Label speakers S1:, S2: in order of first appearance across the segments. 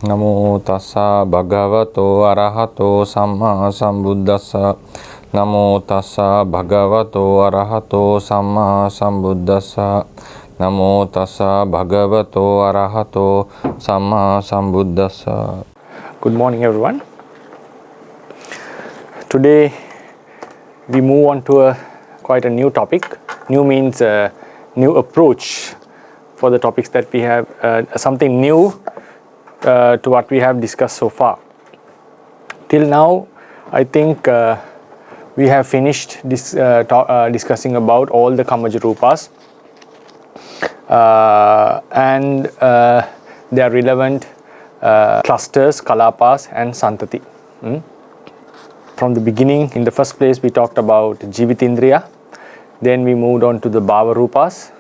S1: Namo tassa bhagavato arahato samma sambuddhassa. Namo tassa bhagavato arahato samma sambuddhassa. Namo tassa bhagavato arahato samma sambuddhassa.
S2: Good morning, everyone. Today we move on to quite a new topic. New means a new approach for the topics that we have, something new to what we have discussed so far. Till now, I think we have finished this discussing about all the Kammaja Rūpas and their relevant clusters, Kalapas and Santati. From the beginning, in the first place, we talked about Jivitindriya. Then we moved on to the Bhava Rūpas.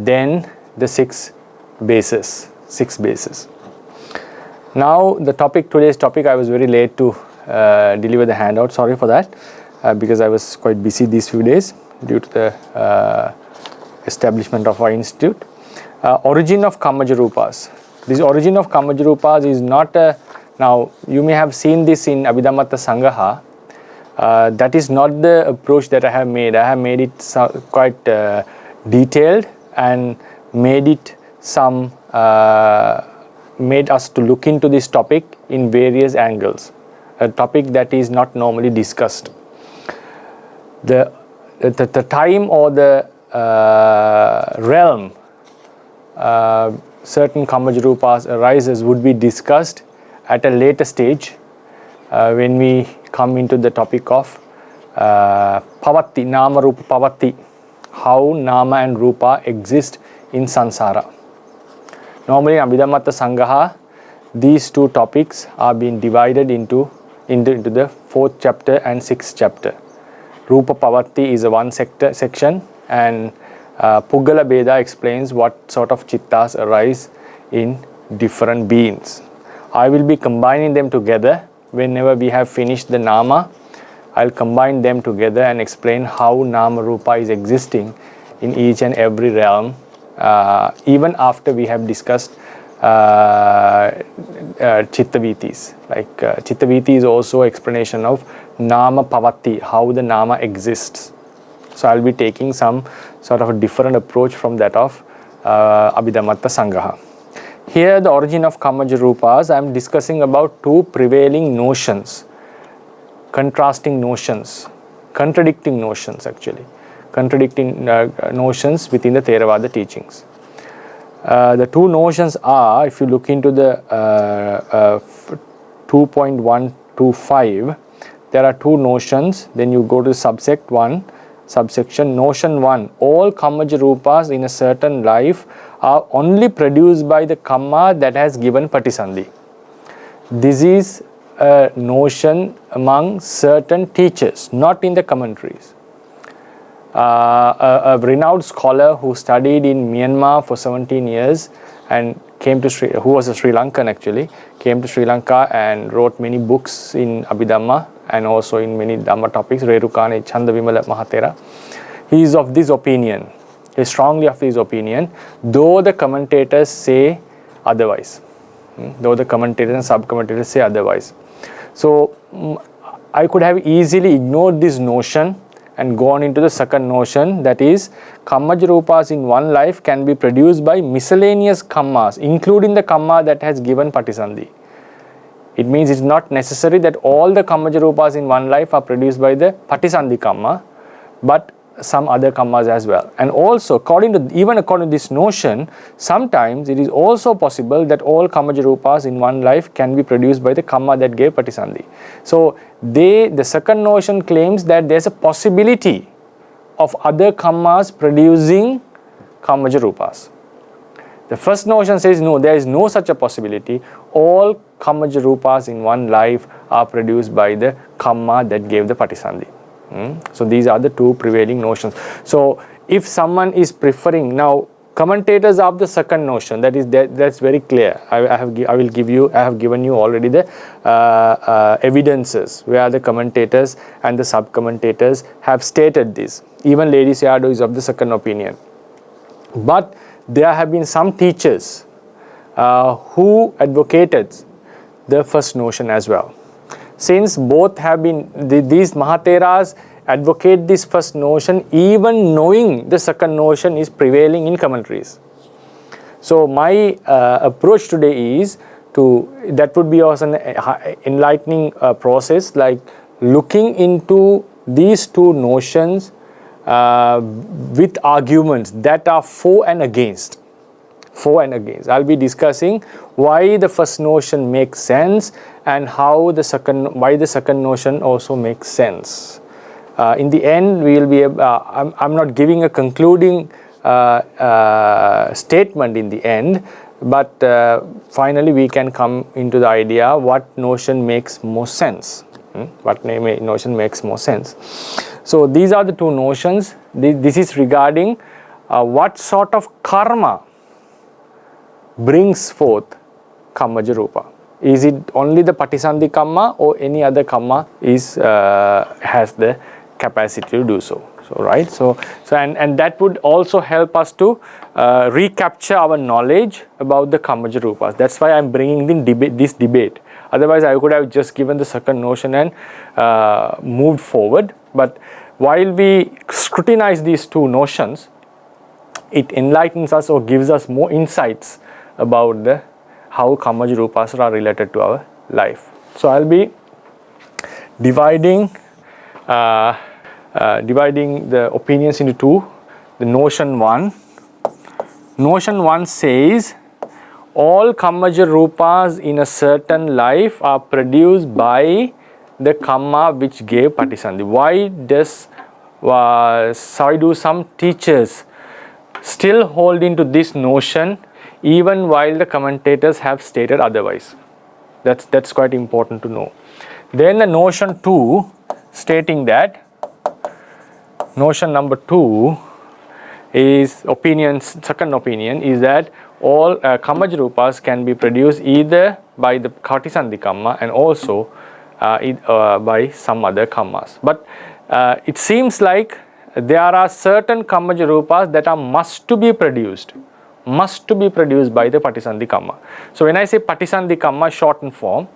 S2: Then the six bases. Now the topic, today's topic, I was very late to deliver the handout. Sorry for that, because I was quite busy these few days due to the establishment of our institute. Origin of Kammaja Rūpas. This origin of Kammaja Rūpas is not a, now you may have seen this in Abhidhammatta Sangaha. That is not the approach that I have made. I have made it quite detailed and made it made us to look into this topic in various angles, a topic that is not normally discussed. The time or the realm certain Kammaja Rūpas arises would be discussed at a later stage when we come into the topic of Pavatti, Nama Rūpa Pavatti, how Nama and Rūpa exist in Sansara. Normally in Abhidhammatta Sangaha, these two topics are being divided into the 4th chapter and 6th chapter. Rūpa Pavatti is a one section, and Puggala Bheda explains what sort of chittas arise in different beings. I will be combining them together. Whenever we have finished the Nama, I'll combine them together and explain how Nama Rūpa is existing in each and every realm, even after we have discussed Chittavitis. Like Chittaviti is also explanation of Nama Pavatti, how the Nama exists. So I'll be taking some sort of a different approach from that of Abhidhammatta Sangaha. Here, the origin of Kammaja Rūpas, I am discussing about two prevailing notions, contrasting notions, contradicting notions actually, contradicting notions within the Theravada teachings. The two notions are, if you look into the 2.125, there are two notions. Then you go to subsection notion 1. All Kammaja Rūpas in a certain life are only produced by the Kamma that has given Patisandhi. This is a notion among certain teachers, not in the commentaries. A renowned scholar who studied in Myanmar for 17 years and came to who was a Sri Lankan actually, came to Sri Lanka and wrote many books in Abhidhamma and also in many Dhamma topics, Rerukane Chandavimala Mahathera. He is of this opinion. He is strongly of this opinion, though the commentators say otherwise. Though the commentators and sub-commentators say otherwise. So I could have easily ignored this notion and gone into the second notion, that is, Kammaja Rūpas in one life can be produced by miscellaneous Kammas, including the Kamma that has given Patisandhi. It means it's not necessary that all the Kammaja Rūpas in one life are produced by the Patisandhi Kamma, but some other Kammas as well. And also, according to this notion, sometimes it is also possible that all Kammaja Rūpas in one life can be produced by the Kamma that gave Patisandhi. So, the second notion claims that there's a possibility of other Kammas producing Kammaja Rūpas. The first notion says no, there is no such a possibility. All Kammaja Rūpas in one life are produced by the Kamma that gave the Patisandhi. So these are the two prevailing notions. So if someone is preferring, now commentators of the second notion, that's very clear. I have given you already the evidences where the commentators and the sub-commentators have stated this. Even Lady Sayadaw is of the second opinion. But there have been some teachers who advocated the first notion as well. Since both have been, these Mahatheras advocate this first notion even knowing the second notion is prevailing in commentaries. So my approach today is that would be also an enlightening process, like looking into these two notions with arguments that are for and against. I'll be discussing why the first notion makes sense and why the second notion also makes sense. In the end, we will be. I'm not giving a concluding statement in the end, but finally we can come into the idea what notion makes more sense. What notion makes more sense. So these are the two notions. This is regarding what sort of karma brings forth kammaja rūpa. Is it only the patisandhi kamma or any other kamma has the capacity to do so? Right. And that would also help us to recapture our knowledge about the kammaja rūpas. That's why I'm bringing in this debate. Otherwise, I could have just given the second notion and moved forward. But while we scrutinize these two notions, it enlightens us or gives us more insights about how kammaja rūpas are related to our life. So I'll be dividing the opinions into two. The notion one. Notion one says all kammaja rūpas in a certain life are produced by the kamma which gave patisandhi. Why do some teachers still hold into this notion even while the commentators have stated otherwise? That's quite important to know. Then the notion 2 stating that, notion number 2 is second opinion is that all kammaja rūpas can be produced either by the patisandhi kamma and also by some other kammas. But it seems like there are certain kammaja rūpas that are must to be produced by the patisandhi kamma. So when I say patisandhi kamma shortened form,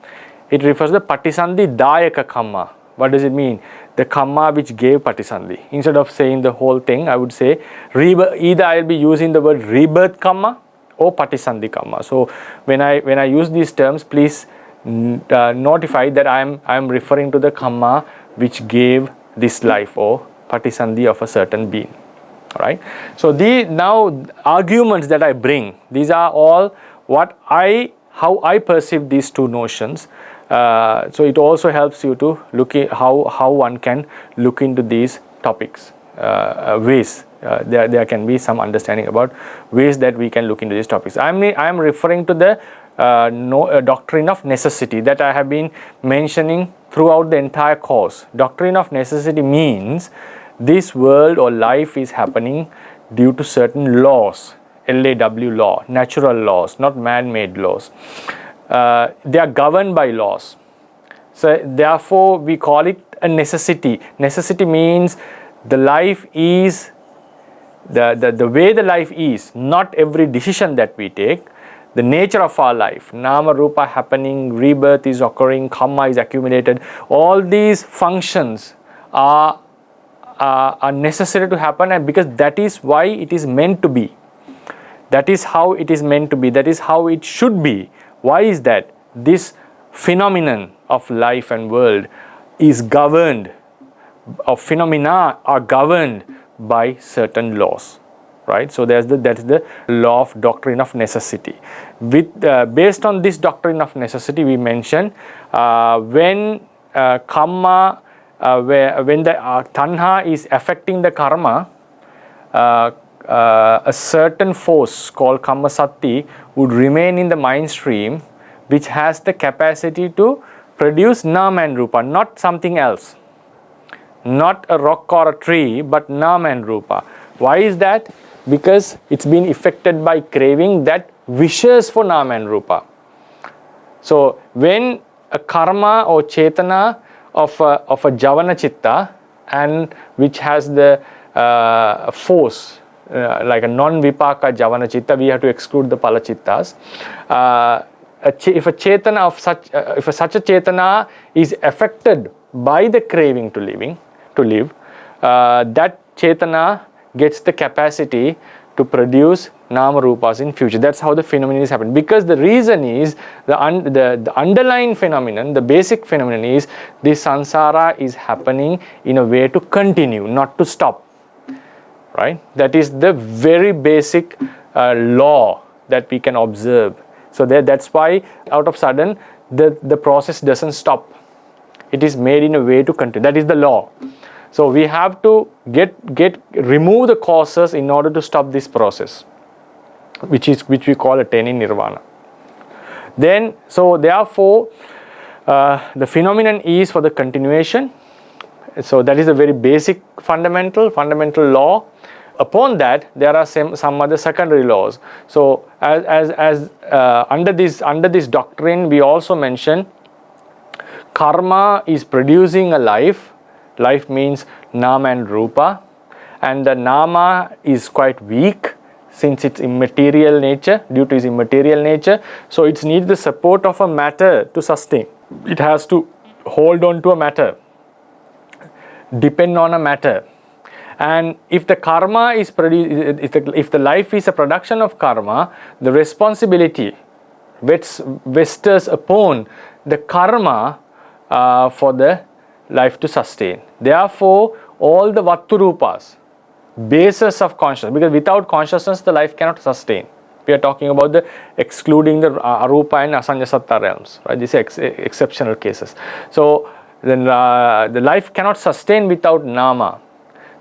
S2: it refers to the patisandhi dayaka kamma. What does it mean? The kamma which gave patisandhi. Instead of saying the whole thing, I would say either I will be using the word rebirth kamma or patisandhi kamma. So when I use these terms, please notify that I am referring to the kamma which gave this life or patisandhi of a certain being. Alright. So now arguments that I bring, these are all how I perceive these two notions. So it also helps you to look at how one can look into these topics, ways. There can be some understanding about ways that we can look into these topics. I am referring to the doctrine of necessity that I have been mentioning throughout the entire course. Doctrine of necessity means this world or life is happening due to certain laws, LAW law, natural laws, not man-made laws. They are governed by laws. So therefore we call it a necessity. Necessity means the life is, the way the life is, not every decision that we take, the nature of our life, nama rupa happening, rebirth is occurring, karma is accumulated, all these functions are necessary to happen, and because that is why it is meant to be. That is how it is meant to be. That is how it should be. Why is that? This phenomenon of life and world is governed, or phenomena are governed by certain laws, right? So that's the law of doctrine of necessity. Based on this doctrine of necessity, we mention when karma, when the tanha is affecting the karma, a certain force called karma sati would remain in the mind stream, which has the capacity to produce nama and rupa, not something else, not a rock or a tree, but nama and rupa. Why is that? Because it's been affected by craving that wishes for nama and rupa. So when a karma or chetana of a javana chitta, and which has the force, like a non-vipaka javana chitta, we have to exclude the pala chittas. If a chetana of such, if such a chetana is affected by the craving to live, that chetana gets the capacity to produce nama rupas in future. That's how the phenomenon is happening. Because the reason is the underlying phenomenon, the basic phenomenon is this samsara is happening in a way to continue, not to stop. Right? That is the very basic law that we can observe. So that's why out of sudden the process doesn't stop. It is made in a way to continue. That is the law. So we have to remove the causes in order to stop this process, which we call attaining nirvana. Then, so therefore, the phenomenon is for the continuation. So that is a very basic fundamental law. Upon that, there are some other secondary laws. So as under this doctrine, we also mention karma is producing a life. Life means nama and rūpa, and the nama is quite weak since it's immaterial nature, due to its immaterial nature. So it needs the support of a matter to sustain. It has to hold on to a matter, depend on a matter. And if the karma is if the life is a production of karma, the responsibility vests upon the karma for the life to sustain. Therefore, all the vattu-rupas, basis of consciousness, because without consciousness the life cannot sustain. We are talking about the excluding the arupa and asanyasatta realms, right? These are exceptional cases. So then the life cannot sustain without nama.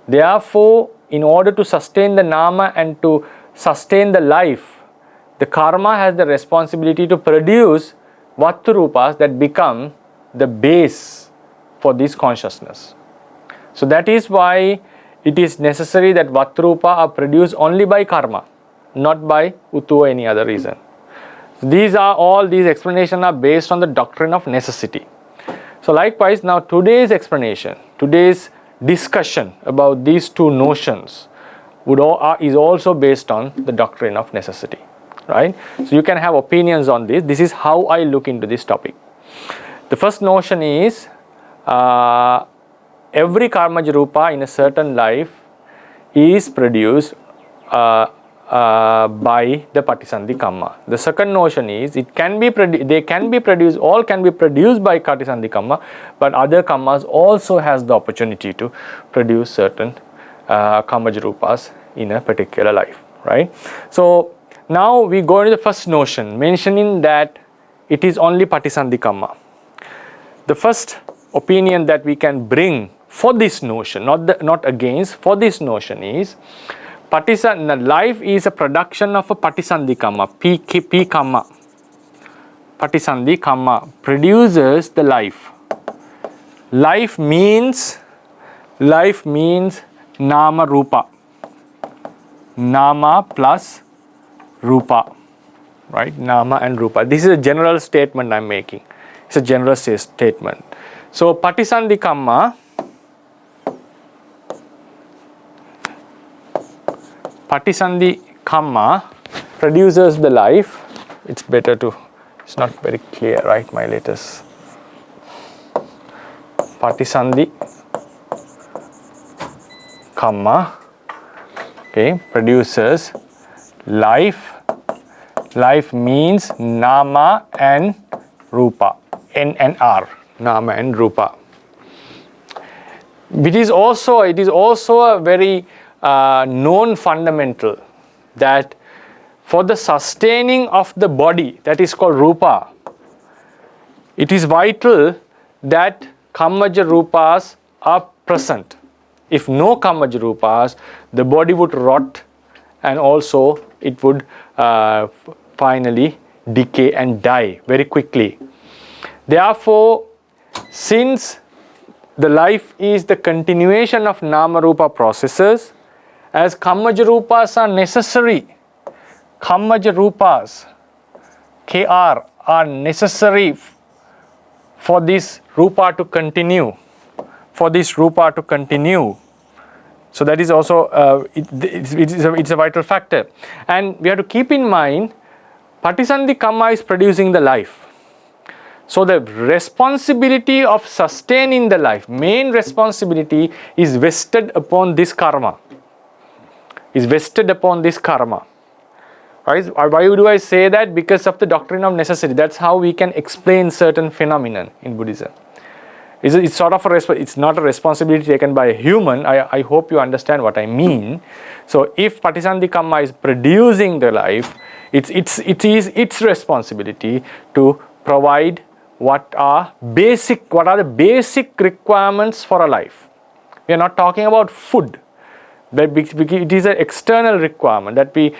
S2: Therefore, in order to sustain the nama and to sustain the life, the karma has the responsibility to produce vattu-rupas that become the base for this consciousness. So that is why it is necessary that vattu-rupa are produced only by karma, not by uttu or any other reason. So these explanations are based on the doctrine of necessity. So likewise, now today's explanation, today's discussion about these two notions is also based on the doctrine of necessity, right? So you can have opinions on this. This is how I look into this topic. The first notion is every karmaja rupa in a certain life is produced by the patisandhi karma. The second notion is all can be produced by patisandhi karma, but other karmas also has the opportunity to produce certain karmaja rupas in a particular life, right? So now we go into the first notion, mentioning that it is only patisandhi karma. The first opinion that we can bring for this notion, not against, for this notion is life is a production of a patisandhi karma, P karma. Patisandhi karma produces the life. Life means nama rūpa. Nama plus rūpa, right? Nama and rūpa. This is a general statement I'm making. It's a general statement. So patisandhi karma produces the life. It's not very clear, right? My latest patisandhi karma, okay, produces life. Life means nama and rūpa. N and R, nama and rūpa. It is also a very known fundamental that for the sustaining of the body, that is called rūpa, it is vital that karmaja rupas are present. If no karmaja rupas, the body would rot and also it would finally decay and die very quickly. Therefore, since the life is the continuation of nama rupa processes, as karmaja rupas are necessary, karmaja rupas, KR, are necessary for this rupa to continue, So that is also, it's a vital factor. And we have to keep in mind, Patisandhi Kamma is producing the life. So the responsibility of sustaining the life, main responsibility is vested upon this karma. Why do I say that? Because of the doctrine of necessity. That's how we can explain certain phenomenon in Buddhism. It's sort of it's not a responsibility taken by a human. I hope you understand what I mean. So if Patisandhi Kamma is producing the life, it is its responsibility to provide what are the basic requirements for a life. We are not talking about food, but it is an external requirement that we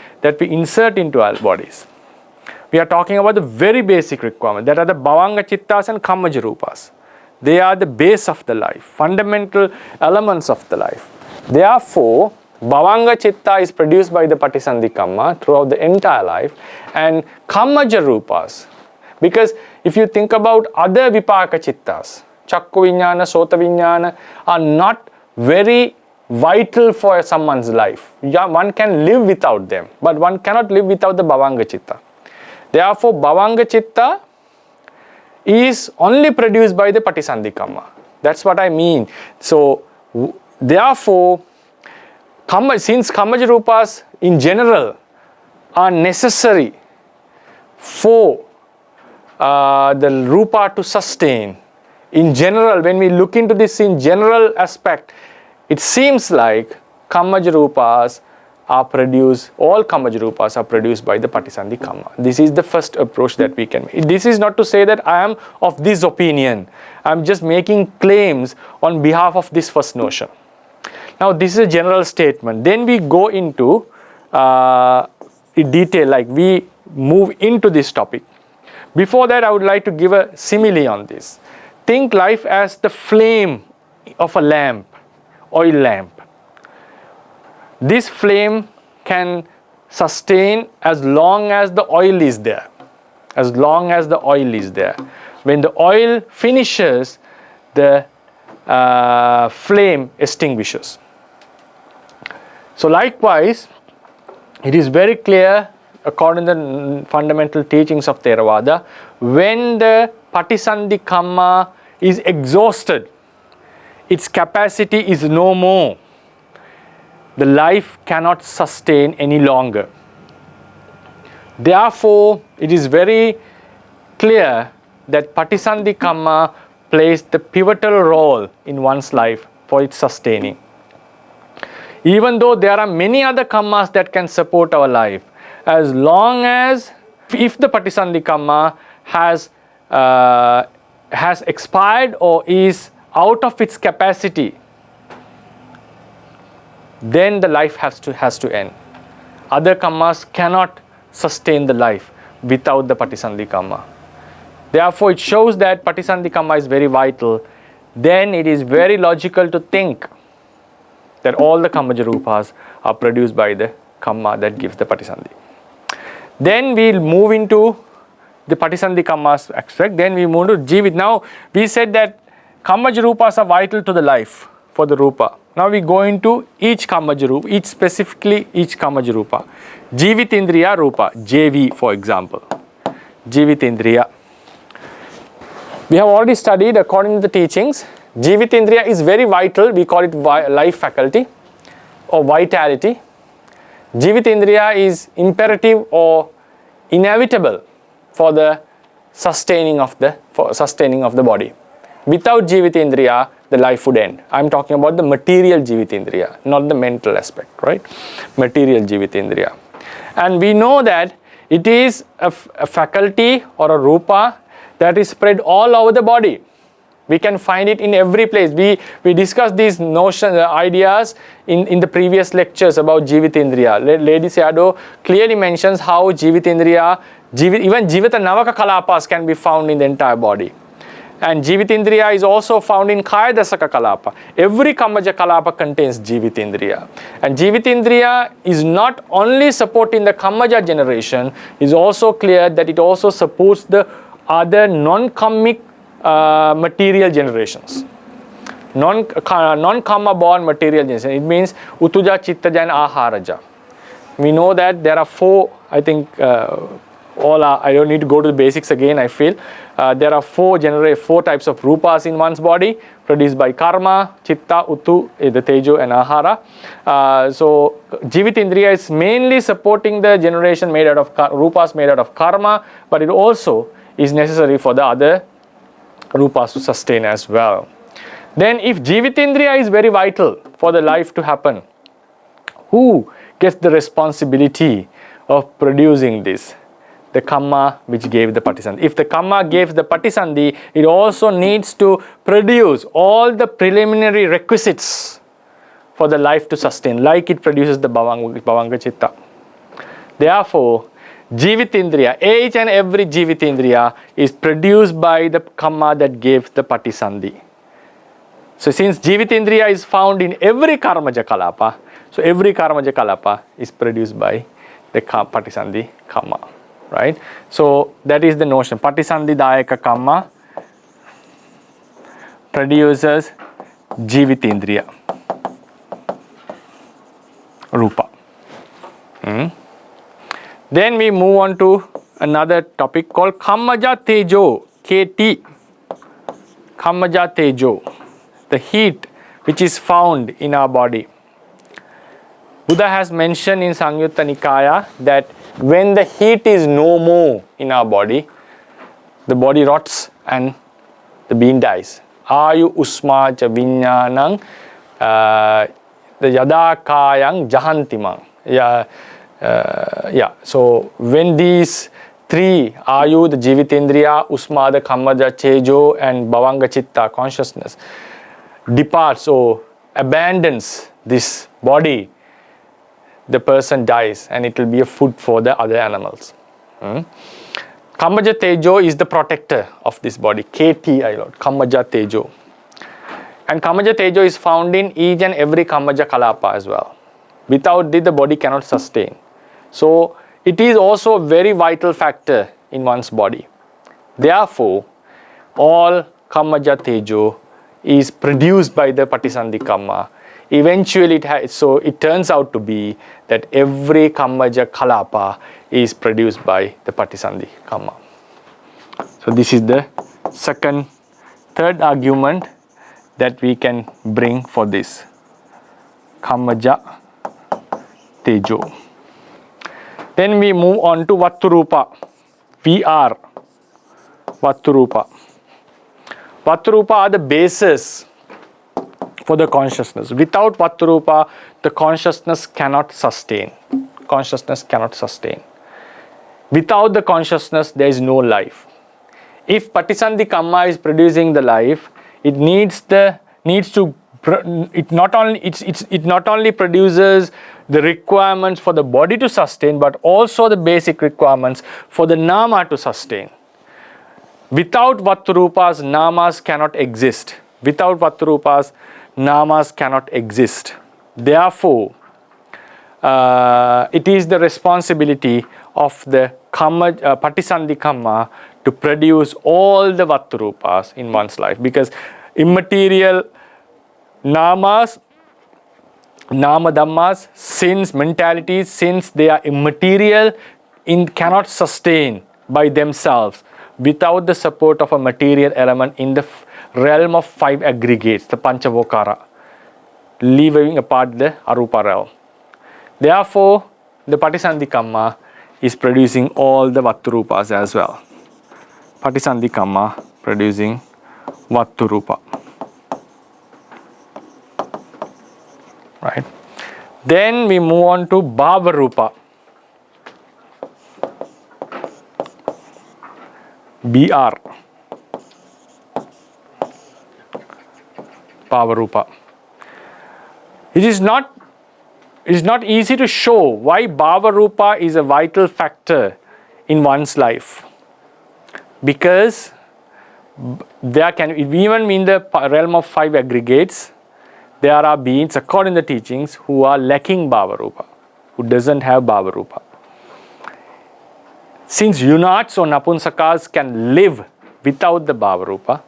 S2: insert into our bodies. We are talking about the very basic requirement, that are the bhavanga chittas and kammaja rupas. They are the base of the life, fundamental elements of the life. Therefore, bhavanga chitta is produced by the Patisandhi Kamma throughout the entire life, and kammaja rupas. Because if you think about other vipaka chittas, chakku viññāna, sota viññāna, are not very vital for someone's life. Yeah, one can live without them, but one cannot live without the bhavanga chitta. Therefore, bhavanga chitta is only produced by the Patisandhi Kamma. That's what I mean. So, therefore, since kammaja rupas in general are necessary for the Rūpa to sustain, in general, when we look into this in general aspect, it seems like kammaja rupas are produced, all kammaja rupas are produced by the Patisandhi Kamma. This is the first approach that we can make. This is not to say that I am of this opinion. I am just making claims on behalf of this first notion. Now this is a general statement. Then we go into detail, like we move into this topic. Before that, I would like to give a simile on this. Think life as the flame of a lamp, oil lamp. This flame can sustain as long as the oil is there. As long as the oil is there. When the oil finishes, the flame extinguishes. So likewise, it is very clear, according to the fundamental teachings of Theravada, when the Patisandhi Kamma is exhausted, its capacity is no more, the life cannot sustain any longer. Therefore, it is very clear that Patisandhi Kamma plays the pivotal role in one's life for its sustaining. Even though there are many other kammas that can support our life, as long as, if the Patisandhi Kamma has expired or is out of its capacity, then the life has to end. Other kammas cannot sustain the life without the Patisandhi Kamma. Therefore, it shows that Patisandhi Kamma is very vital. Then it is very logical to think that all the kammaja rupas are produced by the kamma that gives the Patisandhi. Then we'll move into the Patisandhi Kamma's aspect. Then we move to Jivit. Now, we said that kammaja rupas are vital to the life for the Rūpa. Now we go into each kammaja rupa, specifically each kammaja rupa. Jivitindriya Rūpa, JV for example. Jivitindriya. We have already studied, according to the teachings, Jivitindriya is very vital. We call it life faculty or vitality. Jivitindriya is imperative or inevitable for the sustaining of the body. Without Jivitindriya, the life would end. I am talking about the material Jivitindriya, not the mental aspect, right? Material Jivitindriya. And we know that it is a faculty or a Rūpa that is spread all over the body. We can find it in every place. We discussed these notions, ideas in the previous lectures about Jivitindriya. Lady Sayadaw clearly mentions how Jivitindriya, even Jivita Navaka Kalapas can be found in the entire body. And Jivitindriya is also found in Kaya Dasaka Kalapa. Every Kammaja Kalapa contains Jivitindriya. And Jivitindriya is not only supporting the Kammaja generation, it is also clear that it also supports the other non-kammic material generations. non-karma born material generation. It means utuja, chittaja and aharaja. We know that there are four, I think I don't need to go to the basics again, I feel. There are four types of rupas in one's body, produced by karma, chitta, utu, the tejo and ahara. So Jivitindriya is mainly supporting the generation made out of rupas made out of karma, but it also is necessary for the other rupas to sustain as well. Then if Jivitindriya is very vital for the life to happen, who gets the responsibility of producing this? The kamma which gave the patisandhi. If the kamma gave the patisandhi, it also needs to produce all the preliminary requisites for the life to sustain, like it produces the bhavanga chitta. Therefore, Jivitindriya, each and every Jivitindriya is produced by the kamma that gave the patisandhi. So since Jivitindriya is found in every karmaja kalapa, so every karmaja kalapa is produced by the patisandhi kamma. Right? So that is the notion. Patisandhi dayaka kamma produces Jivitindriya Rūpa. Then we move on to another topic called Kammaja Tejo, KT. Kammaja Tejo, the heat which is found in our body. Buddha has mentioned in Samyutta Nikaya that when the heat is no more in our body, the body rots and the being dies. Ayu usma cha viññānaṁ the yada kayang jahantimang. So when these three, Ayu, the Jivitindriya, Usma, the Kammaja, Tejo and Bhavanga Chitta, consciousness, departs or abandons this body, the person dies and it will be a food for the other animals. Kammaja Tejo is the protector of this body. KT, Kammaja Tejo. And Kammaja Tejo is found in each and every Kammaja Kalapa as well. Without it, the body cannot sustain. So it is also a very vital factor in one's body. Therefore, all Kammaja Tejo is produced by the Patisandhi Kamma. Eventually, it turns out to be that every Kammaja Kalapa is produced by the Patisandhi Kamma. So this is the third argument that we can bring for this. Kammaja Tejo. Then we move on to Vatturupa. VR. Vatturupa. Vatturupa are the basis for the consciousness. Without Vatturupa, the consciousness cannot sustain. Consciousness cannot sustain. Without the consciousness, there is no life. If Patisandhi Kamma is producing the life, it not only produces the requirements for the body to sustain, but also the basic requirements for the nama to sustain. Without Vatturupas, namas cannot exist. Without Vatturupas, namas cannot exist. Therefore, it is the responsibility of the Patisandhi Kamma to produce all the Vatturupas in one's life, because immaterial namas, nama dhammas, sins, mentalities, since they are immaterial, cannot sustain by themselves without the support of a material element in the realm of 5 aggregates, the Panchavokara, leaving apart the Arupa realm. Therefore, the Patisandhi Kamma is producing all the Vatturupas as well. Patisandhi Kamma producing Vatturupa. Right. Then we move on to Bhavarupa. BR. Bhavarupa. It is not easy to show why Bhavarupa is a vital factor in one's life. Because there can, even in the realm of 5 aggregates, there are beings, according to the teachings, who are lacking Bhavarupa, who doesn't have Bhavarupa. Since Yunats or Napunsakas can live without the Bhavarupa,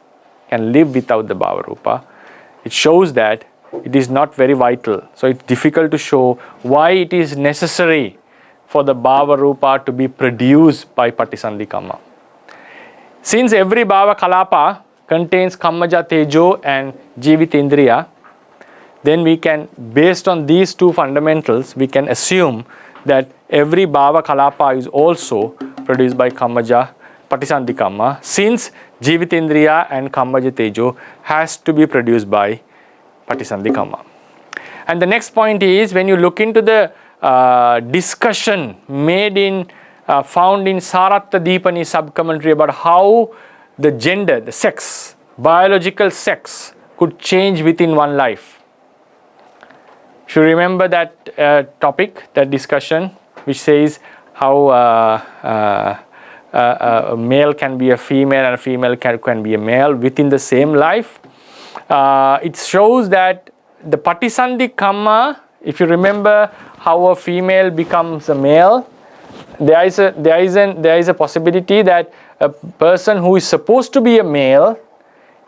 S2: it shows that it is not very vital. So it's difficult to show why it is necessary for the bhava rūpa to be produced by patisandhi kamma. Since every bhava kalapa contains kammaja tejo and jivitindriya, then we can, based on these two fundamentals, we can assume that every bhava kalapa is also produced by kammaja patisandhi kamma, since jivitindriya and kammaja tejo has to be produced by patisandhi kamma. And the next point is, when you look into the discussion made in found in Saratta Deepani sub-commentary about how the gender, the sex, biological sex could change within one life. If you remember that topic, that discussion, which says how a male can be a female and a female can be a male within the same life, it shows that the patisandhi kamma, if you remember how a female becomes a male, there is a possibility that a person who is supposed to be a male,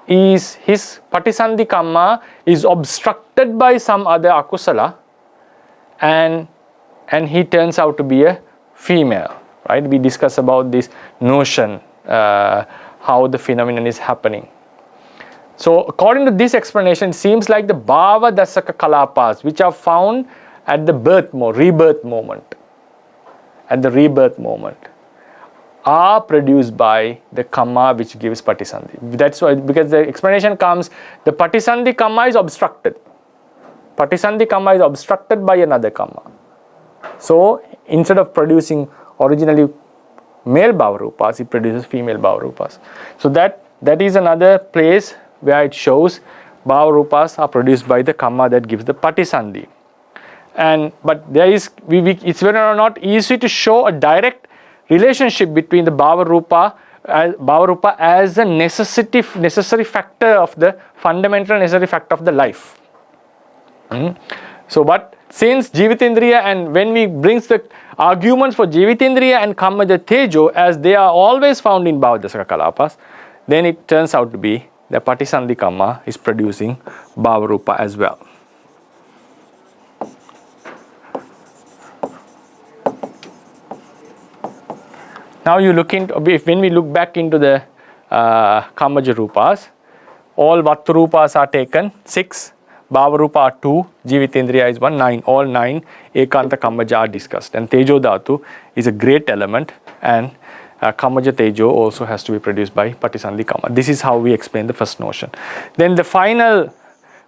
S2: is his patisandhi kamma is obstructed by some other akusala, and he turns out to be a female, right? We discuss about this notion, how the phenomenon is happening. So according to this explanation, it seems like the bhava dasaka kalapas, which are found at the rebirth moment, are produced by the kamma which gives patisandhi. That's why, because the explanation comes, the patisandhi kamma is obstructed. Patisandhi kamma is obstructed by another kamma. So instead of producing originally male bhava rūpas, it produces female bhava rūpas. So that is another place where it shows bhava rūpas are produced by the kamma that gives the patisandhi. But there is, it's very not easy to show a direct relationship between the bhava rūpa as a necessary factor of the fundamental necessary factor of the life. So, but since jivitindriya, and when we brings the arguments for jivitindriya and kammaja tejo, as they are always found in bhava dasaka kalapas, then it turns out to be the patisandhi kamma is producing bhava rūpa as well. Now you look into, when we look back into the kammaja rūpas, all vattu rūpas are taken, 6, bhava rūpa are 2, jivitindriya is 1, 9, all 9 ekanta kammaja are discussed. And tejo dhatu is a great element, and kammaja tejo also has to be produced by patisandhi kamma. This is how we explain the first notion. Then the final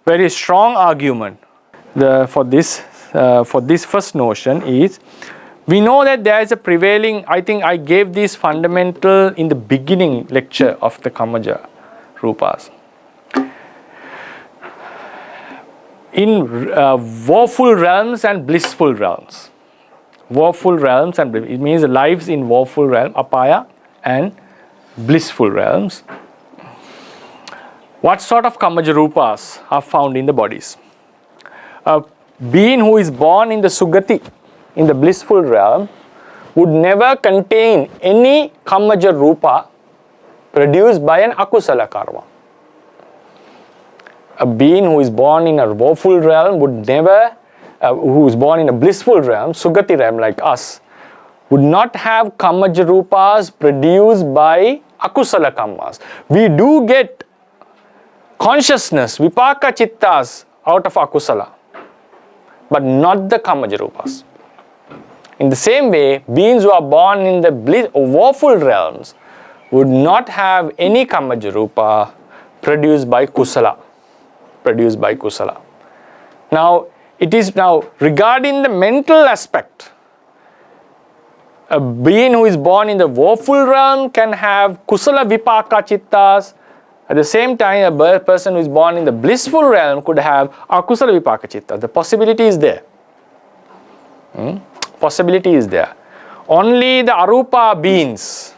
S2: very strong argument for this first notion is, we know that there is a prevailing, I think I gave this fundamental in the beginning lecture of the kammaja rūpas. In woeful realms and blissful realms. Woeful realms and it means lives in woeful realm, apaya, and blissful realms. What sort of kammaja rūpas are found in the bodies? A being who is born in the sugati, in the blissful realm, would never contain any kammaja rūpa produced by an akusala karma. A being who is born in a woeful realm would never, who is born in a blissful realm, sugati realm like us, would not have kammaja rūpas produced by akusala kammas. We do get consciousness, vipaka chittas out of akusala, but not the kammaja rūpas. In the same way, beings who are born in the woeful realms would not have any kammaja rūpa produced by kusala. Now, it is now regarding the mental aspect. A being who is born in the woeful realm can have kusala vipaka chittas. At the same time, a person who is born in the blissful realm could have akusala vipaka chittas. The possibility is there. Possibility is there. Only the arupa beings,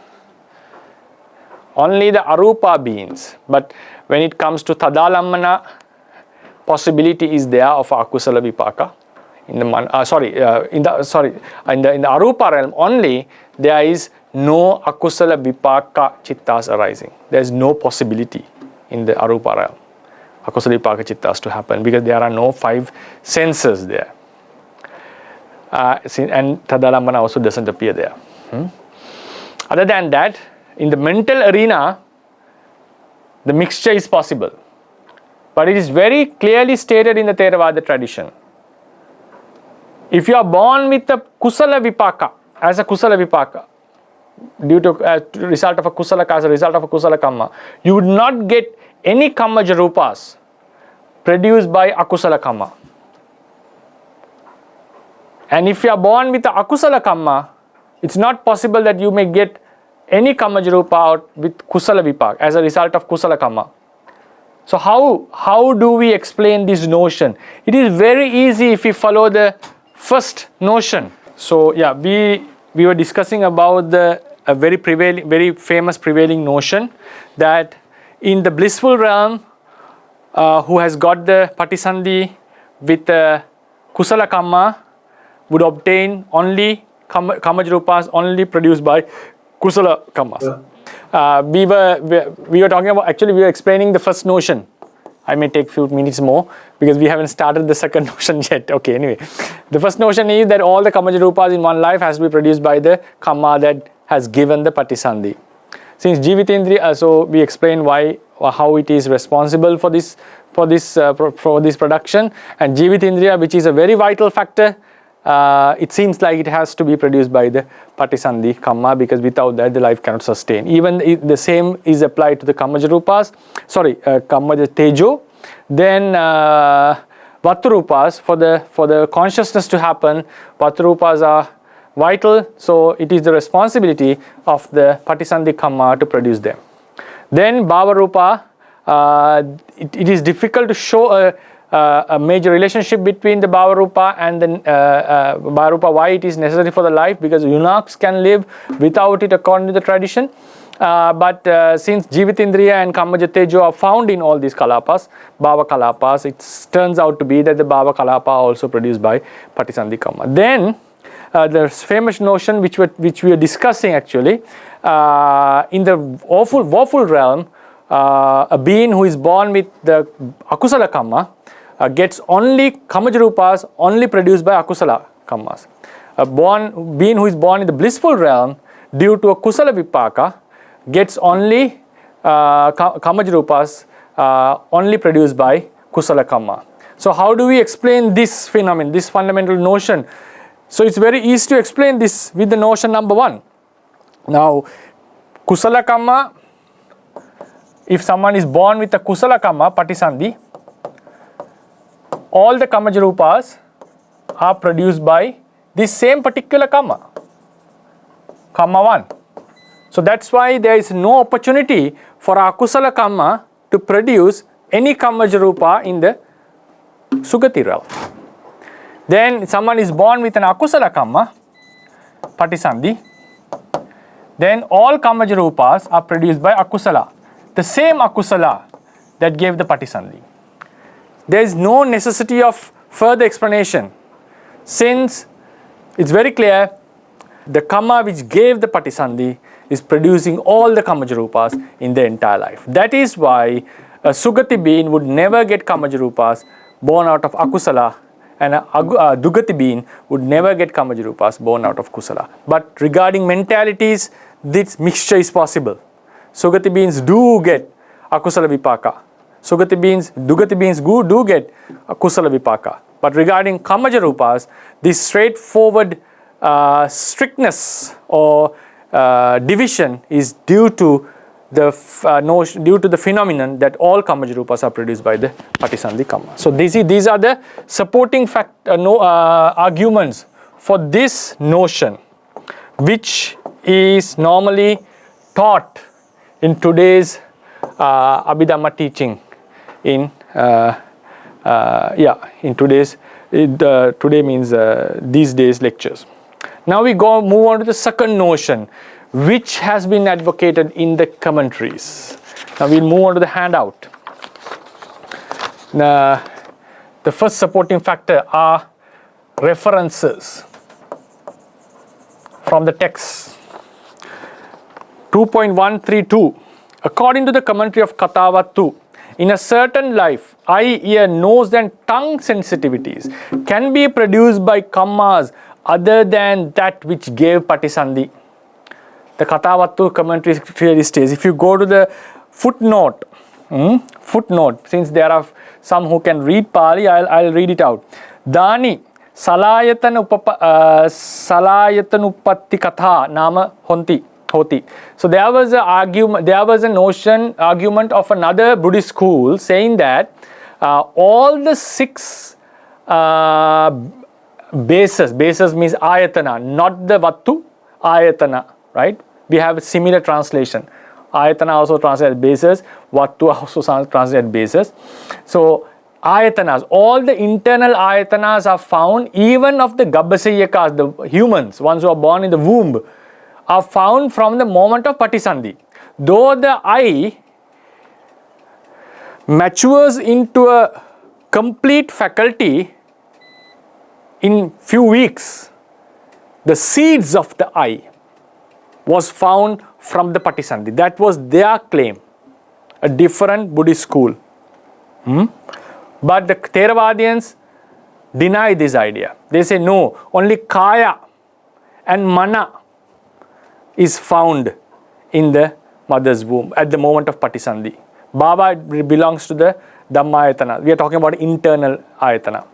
S2: but when it comes to tadalamana, possibility is there of akusala vipaka. In the arupa realm only, there is no akusala vipaka chittas arising. There is no possibility in the arupa realm. akusala vipaka chittas to happen, because there are no 5 senses there. And tadalambana also doesn't appear there. Other than that, in the mental arena, the mixture is possible. But it is very clearly stated in the Theravada tradition. If you are born with a kusala vipaka, as a kusala vipaka, due to result of a kusala as a result of a kusala kamma, you would not get any kammaja rupas produced by akusala kamma. And if you are born with a akusala kamma, it's not possible that you may get any kammaja rupa out with kusala vipaka as a result of kusala kamma. So how do we explain this notion? It is very easy if we follow the first notion. So yeah, we were discussing about a very famous prevailing notion that in the blissful realm, who has got the patisandhi with kusala kamma would obtain only kammaja rupas only produced by kusala kammas. We were talking about, actually we were explaining the first notion. I may take few minutes more because we haven't started the second notion yet. Okay, anyway. The first notion is that all the kammaja rupas in one life has to be produced by the kamma that has given the patisandhi. Since jivitindriya, so we explain how it is responsible for this production, and jivitindriya, which is a very vital factor, it seems like it has to be produced by the patisandhi kamma, because without that the life cannot sustain. Even the same is applied to the kammaja rupas, kammaja tejo. Then vatu rupas, for the consciousness to happen, vatu rupas are vital, so it is the responsibility of the patisandhi kamma to produce them. Then bhava rupa, it is difficult to show a major relationship between the bhava rupa and the bhava rupa, why it is necessary for the life, because eunuchs can live without it according to the tradition. But since jivitindriya and kammaja tejo are found in all these kalapas, bhava kalapas, it turns out to be that the bhava kalapa are also produced by patisandhi kamma. Then the famous notion which we are discussing actually, in the woeful realm, a being who is born with the akusala kamma gets only kammaja rupas only produced by akusala kammas. A being who is born in the blissful realm due to a kusala vipaka gets only kammaja rupas only produced by kusala kamma. So how do we explain this phenomenon, this fundamental notion? So it's very easy to explain this with the notion number 1. Now, kusala kamma, if someone is born with a kusala kamma, patisandhi, all the kammaja rupas are produced by this same particular kamma, kamma 1. So that's why there is no opportunity for akusala kamma to produce any kammaja rupa in the sugati realm. Then someone is born with an akusala kamma, patisandhi, then all kammaja rupas are produced by akusala, the same akusala that gave the patisandhi. There is no necessity of further explanation, since it's very clear the kamma which gave the patisandhi is producing all the kammaja rupas in the entire life. That is why a sugati being would never get kammaja rupas born out of akusala, and a dugati being would never get kammaja rupas born out of kusala. But regarding mentalities, this mixture is possible. Sugati beings do get akusala vipaka. Sugati beings, dugati beings do get kusala vipaka. But regarding kammaja rupas, this straightforward strictness or division is due to the phenomenon that all kammaja rupas are produced by the patisandhi kamma. So these are the supporting arguments for this notion, which is normally taught in today's Abhidhamma teaching. In today's today means these days lectures. Now we move on to the second notion, which has been advocated in the commentaries. Now we'll move on to the handout. The first supporting factor are references from the text. 2.132. According to the commentary of Kathavatu, in a certain life, eye, ear, nose and tongue sensitivities can be produced by kammas other than that which gave patisandhi. The Kathavattu commentary clearly states, if you go to the footnote, since there are some who can read Pali, I'll read it out. Dani salayatana uppatti katha nama hoti. So there was an argument, argument of another Buddhist school saying that all the 6 bases means ayatana, not the vattu, ayatana, right? We have a similar translation. Ayatana also translated bases, vattu also translated bases. So ayatanas, all the internal ayatanas are found even of the Gabbasayyakas, the humans, ones who are born in the womb, are found from the moment of patisandhi. Though the eye matures into a complete faculty in few weeks, the seeds of the eye was found from the patisandhi. That was their claim. A different Buddhist school. But the Theravadians deny this idea. They say no, only kaya and mana is found in the mother's womb at the moment of patisandhi. Baba belongs to the Dhammayatana. We are talking about internal ayatana.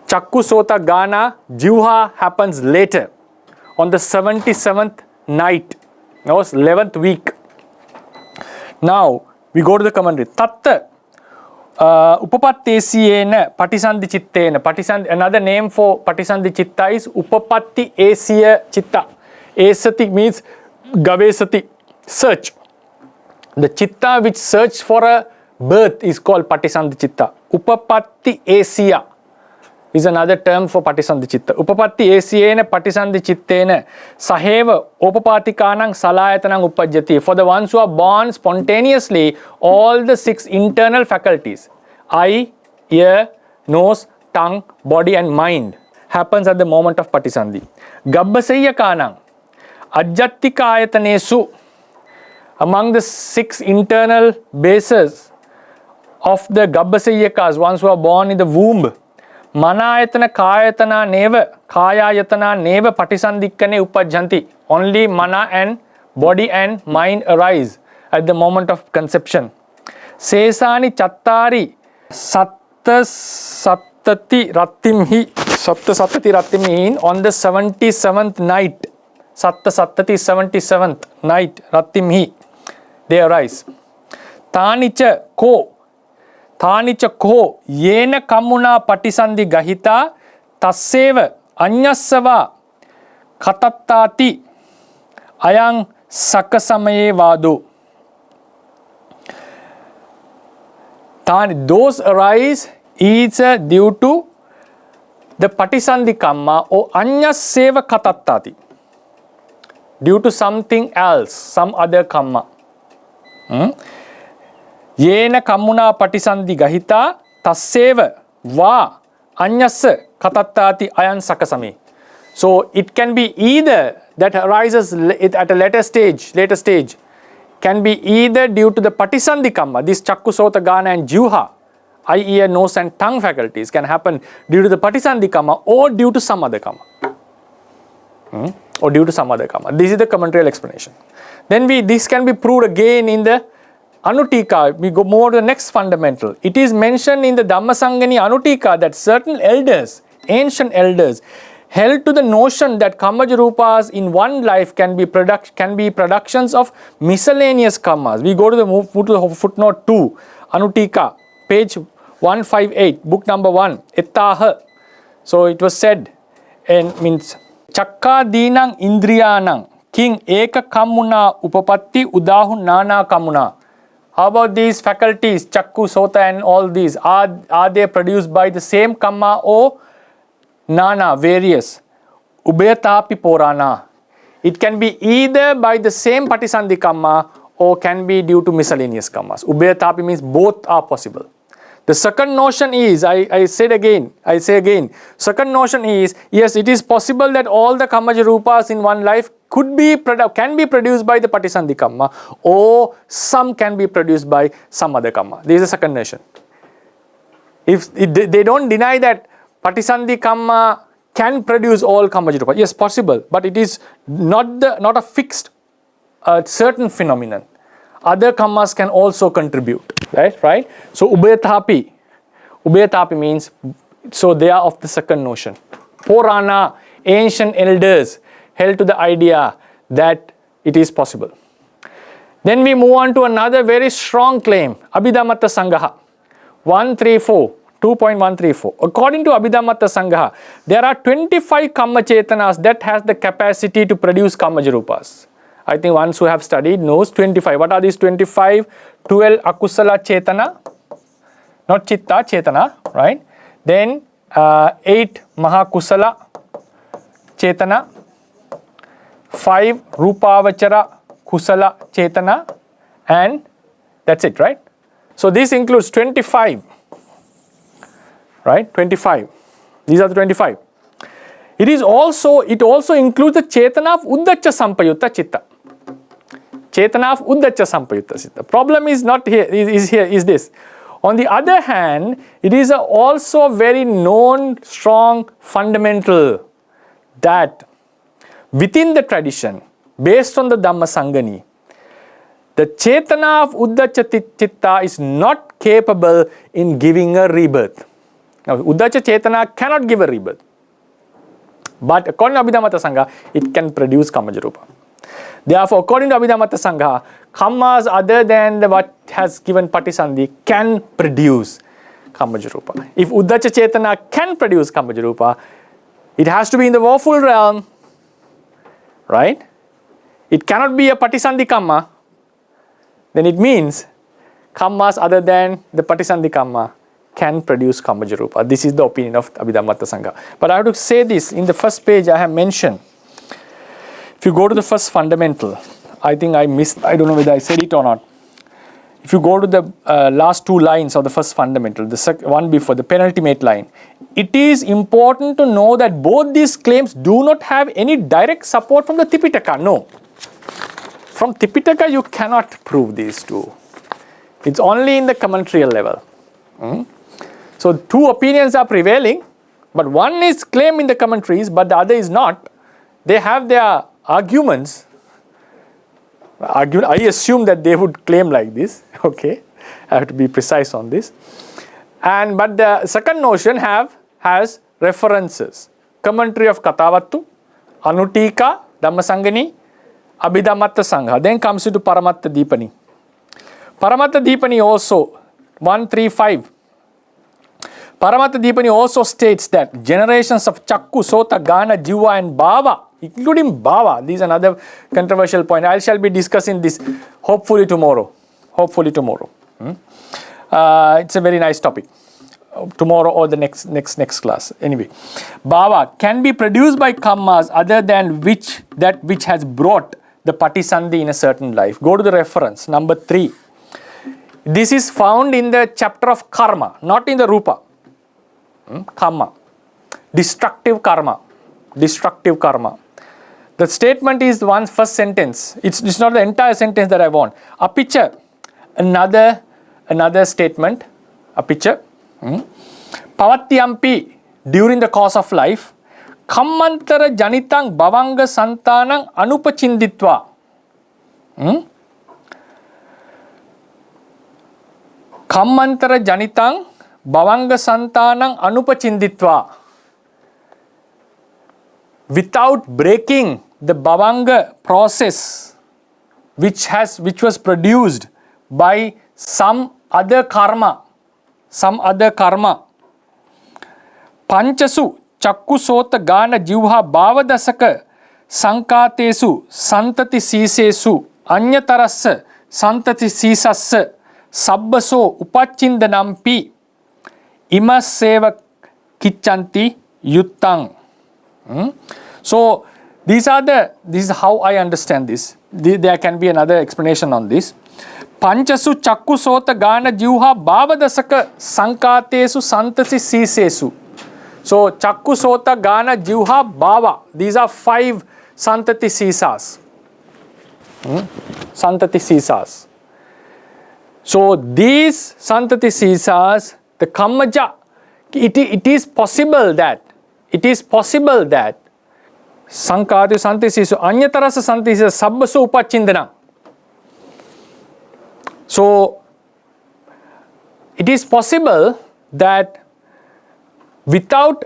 S2: Chakku Sota Gana Jivha happens later on the 77th night. That was 11th week. Now we go to the commentary. Tatta Upapattesiyena Patisandhi Chittena. Another name for Patisandhi Chitta is Upapatti Asiya Chitta. Asati means Gavesati, search. The chitta which search for a birth is called Patisandhi Chitta. Upapatti Asiya is another term for Patisandhi Chitta. Upapatti Asiyena Patisandhi Chittena Saheva Upapatikanang Salayatanang Upajjati. For the ones who are born spontaneously, all the 6 internal faculties, eye, ear, nose, tongue, body and mind, happens at the moment of Patisandhi. Gabbasayyakanang Ajjattika ayatanesu, among the 6 internal bases of the Gabbasayyakas, ones who are born in the womb, Manayatana Kayatana Neva Kayayatana Neva Patisandhikkane Upajjanti. Only mana and body and mind arise at the moment of conception. Sesani Chattari Satta Sattati Rattimhi on the 77th night. Satta Sattati 77th night Rattimhi, they arise. Tanicha ko yena kamuna patisandhi gahita tasseva anyasava katattati ayang sakasamaye vadu. Those arise either due to the patisandhi kamma or anyaseva katattati, due to something else, some other kamma. Yena kamuna patisandhi gahita tasseva va anyasa katattati ayan sakasami. So it can be either that arises at a later stage, can be either due to the patisandhi kamma, this chakku sota gana and jivha, eye, ear, nose and tongue faculties can happen due to the patisandhi kamma or due to some other kamma. This is the commentarial explanation. Then this can be proved again in the Anutika. We go more to the next fundamental. It is mentioned in the Dhammasangani Anutika that certain elders, ancient elders, held to the notion that Kammaja Rupas in one life can be productions of miscellaneous kammas. We go to the footnote 2, Anutika, page 158, book number 1, Ettaha. So it was said, and means Chakka dinang indriyanang king eka kamuna upapatti udahu nana kamuna. How about these faculties, chakku, sota and all these? Are they produced by the same kamma or nana, various? Ubhayatapi porana. It can be either by the same patisandhi kamma or can be due to miscellaneous kammas. Ubhayatapi means both are possible. The second notion is, I say again, second notion is, yes, it is possible that all the Kammaja Rupas in one life can be produced by the Patisandhi karma, or some can be produced by some other karma. This is the second notion. If they don't deny that Patisandhi karma can produce all karmaja rupa. Yes, possible, but it is not a fixed certain phenomenon. Other karmas can also contribute. Right? So ubhayatapi means, so they are of the second notion. Purana, ancient elders held to the idea that it is possible. Then we move on to another very strong claim, Abhidhammatta Sangaha 2.134. According to Abhidhammatta Sangaha, there are 25 karma chetanas that has the capacity to produce karmaja rupas. I think ones who have studied knows 25. What are these 25? 12 akusala chetana, not chitta, chetana, right? Then 8 mahakusala chetana, 5 rupavachara kusala chetana, and that's it, right? So this includes 25, right? 25. These are the 25. It also includes the chetana of uddacha sampayutta chitta. Chetana of uddacha sampayutta chitta. Problem is not here, is this. On the other hand, it is also very known, strong, fundamental that within the tradition, based on the Dhamma Sangani, the chetana of uddacha chitta is not capable in giving a rebirth. Now, uddacha chetana cannot give a rebirth. But according to Abhidhammatta Sangha, it can produce karmaja rupa. Therefore, according to Abhidhammatta Sangha, karmas other than what has given Patisandhi can produce karmaja rupa. If uddacha chetana can produce karmaja rupa, it has to be in the woeful realm, right? It cannot be a Patisandhi karma. Then it means karmas other than the Patisandhi karma can produce karmaja rupa. This is the opinion of Abhidhammatta Sangha. But I have to say this, in the first page I have mentioned, if you go to the first fundamental, I think I don't know whether I said it or not. If you go to the last two lines of the first fundamental, the one before, the penultimate line, it is important to know that both these claims do not have any direct support from the Tipitaka. No. From Tipitaka you cannot prove these two. It's only in the commentarial level. So two opinions are prevailing, but one is claimed in the commentaries, but the other is not. They have their arguments. I assume that they would claim like this. Okay, I have to be precise on this. But the second notion has references. Commentary of Katavattu, Anutika, Dhammasangani, Abhidhammatta Sangha. Then comes into Paramatta Dipani. Paramatta Dipani also 135. Paramatta Dipani also states that generations of Chakku, Sota, Gana, Jiva and Bhava, including Bhava, this is another controversial point. I shall be discussing this hopefully tomorrow. It's a very nice topic. Tomorrow or the next class. Anyway, Bhava can be produced by karmas other than which has brought the Patisandhi in a certain life. Go to the reference, number 3. This is found in the chapter of karma, not in the Rūpa. Karma. Destructive karma. The statement is the first sentence. It's not the entire sentence that I want. Apicha, another statement. Apicha. Pavatyampi, during the course of life. Kammantara janitang bhavanga santanang anupachinditva. Kammantara janitang bhavanga santanang anupachinditva. Without breaking the bhavanga process which was produced by some other karma. Panchasu Chakku Sota Gana Jivha Bhavadasaka Sankatesu Santati Sisesu Anyatarassa Santati Sisassa Sabbaso Upachindanampi Imaseva Kichanti Yuttang. So this is how I understand this. There can be another explanation on this. Panchasu Chakku Sota Gana Jivha Bhavadasaka Sankatesu Santati Sisesu. So Chakku Sota Gana Jivha Bhava. These are 5 santati ceases. Santati ceases. So these santati ceases, the kammaja, it is possible that sankati santisisu anyatarasa santisisu sabbasu upachindana. So it is possible that without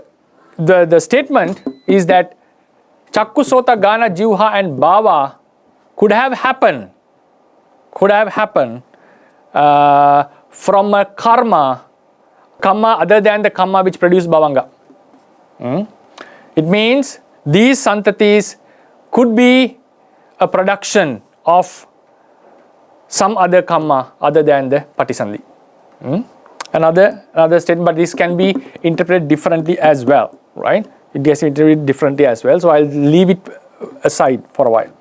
S2: the statement is that chakku sota gana jivha and bhava could have happened from a karma other than the karma which produced bhavanga. It means these santatis could be a production of some other karma other than the patisandhi. Another statement, but this can be interpreted differently as well, right? It gets interpreted differently as well. So I'll leave it aside for a while.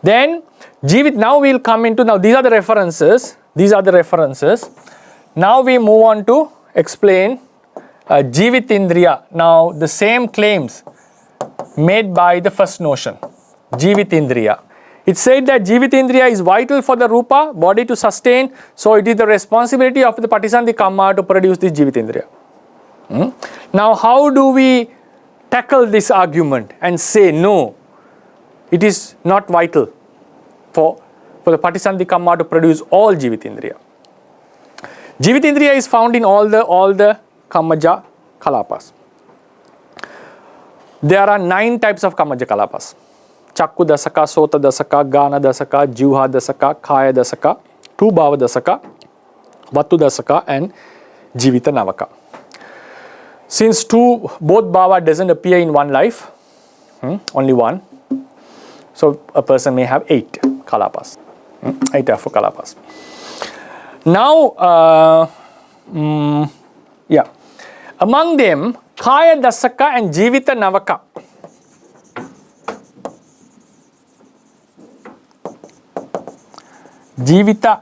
S2: Then Jivit, now we'll come into, now these are the references. Now we move on to explain Jivit Indriya. Now the same claims made by the first notion, Jivit Indriya. It said that Jivit Indriya is vital for the Rūpa, body to sustain, so it is the responsibility of the Patisandhi Kamma to produce this Jivit Indriya. Now how do we tackle this argument and say no, it is not vital for the Patisandhi Kamma to produce all Jivit Indriya. Jivit Indriya is found in all the Kammaja Kalapas. There are 9 types of Kammaja Kalapas. Chakku dasaka, sota dasaka, gana dasaka, jivha dasaka, kaya dasaka, 2 bhava dasaka, vattu dasaka and jivita navaka. Since both bhava doesn't appear in one life, only one, so a person may have 8 kalapas, 8 of kalapas. Now, among them, kaya dasaka and jivita navaka. Jivita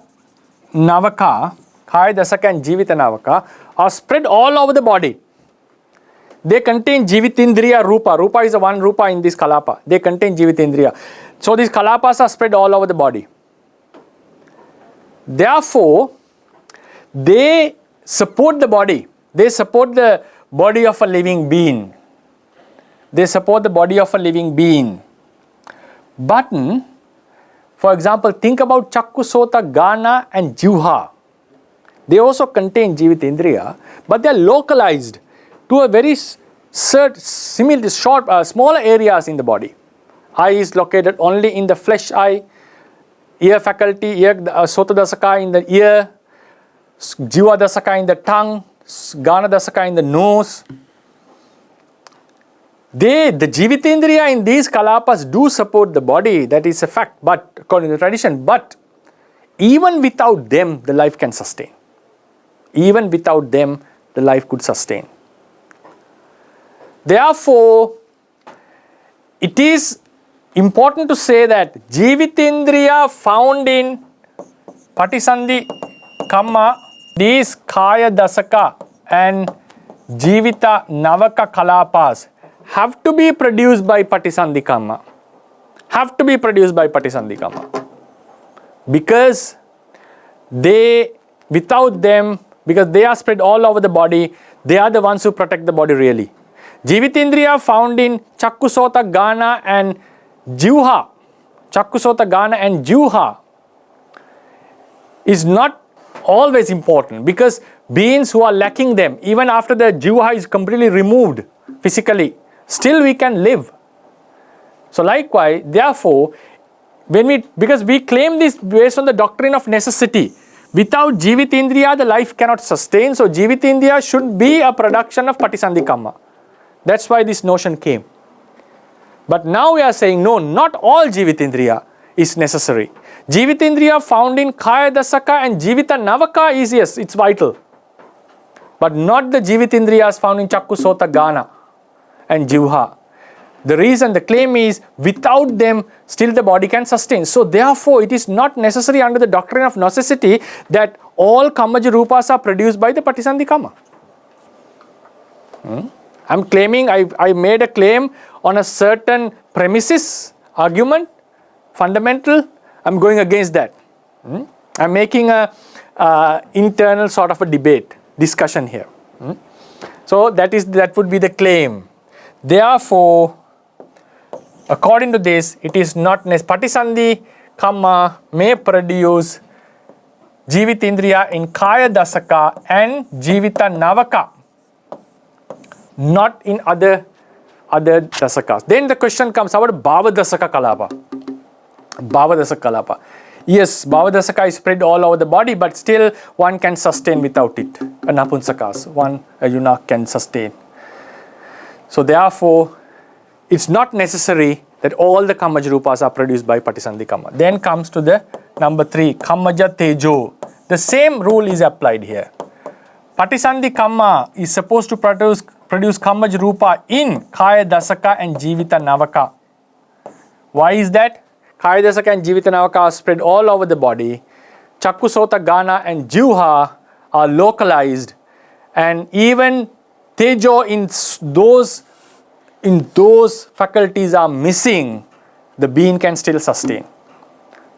S2: Navaka, Kaya Dasaka and Jivita Navaka are spread all over the body. They contain Jivitindriya Rūpa. Rūpa is the one Rūpa in this Kalapa. They contain Jivitindriya. So these Kalapas are spread all over the body. Therefore, they support the body. They support the body of a living being. But for example, think about Chakku, Sota, Gana and Jivha. They also contain Jivitindriya, but they are localized to a very smaller areas in the body. Eye is located only in the flesh eye, ear faculty, Sota Dasaka in the ear, Jiva Dasaka in the tongue, Gana Dasaka in the nose. The Jivitindriya in these Kalapas do support the body, that is a fact, but according to the tradition, but even without them, the life can sustain. Even without them, the life could sustain. Therefore, it is important to say that Jivitindriya found in Patisandhi Kamma, these Kaya Dasaka and Jivita Navaka Kalapas have to be produced by Patisandhi Kamma. Because without them, because they are spread all over the body, they are the ones who protect the body really. Jivitindriya found in Chakku, Sota, Gana and Jivha. Is not always important, because beings who are lacking them, even after the Jivha is completely removed physically, still we can live. So likewise, therefore, because we claim this based on the doctrine of necessity, without Jivitindriya the life cannot sustain, so Jivitindriya should be a production of Patisandhi Kamma. That's why this notion came. But now we are saying no, not all Jivitindriya is necessary. Jivitindriya found in Kaya Dasaka and Jivita Navaka is, yes, it's vital. But not the Jivitindriyas found in Chakku, Sota, Gana and Jivha. The reason, the claim is, without them, still the body can sustain. So therefore, it is not necessary under the doctrine of necessity that all Kammaja Rūpas are produced by the Patisandhi Kamma. I'm claiming, I made a claim on a certain premises, argument, fundamental, I'm going against that. I'm making a internal sort of a debate, discussion here. So that would be the claim. Therefore, according to this, it is not necessary. Patisandhi kamma may produce jivitindriya in kaya dasaka and jivita navaka, not in other dasakas. Then the question comes about bhava dasaka kalapa. Bhava dasaka kalapa. Yes, bhava dasaka is spread all over the body, but still one can sustain without it. A napunsakas, a eunuch can sustain. So therefore, it's not necessary that all the kammaja rupas are produced by patisandhi kamma. Then comes to the number 3, kammaja tejo. The same rule is applied here. Patisandhi kamma is supposed to produce kammaja rupa in kaya dasaka and jivita navaka. Why is that? Kaya dasaka and jivita navaka are spread all over the body. Chakku, sota, gana and jivha are localized, and even tejo in those faculties are missing, the being can still sustain.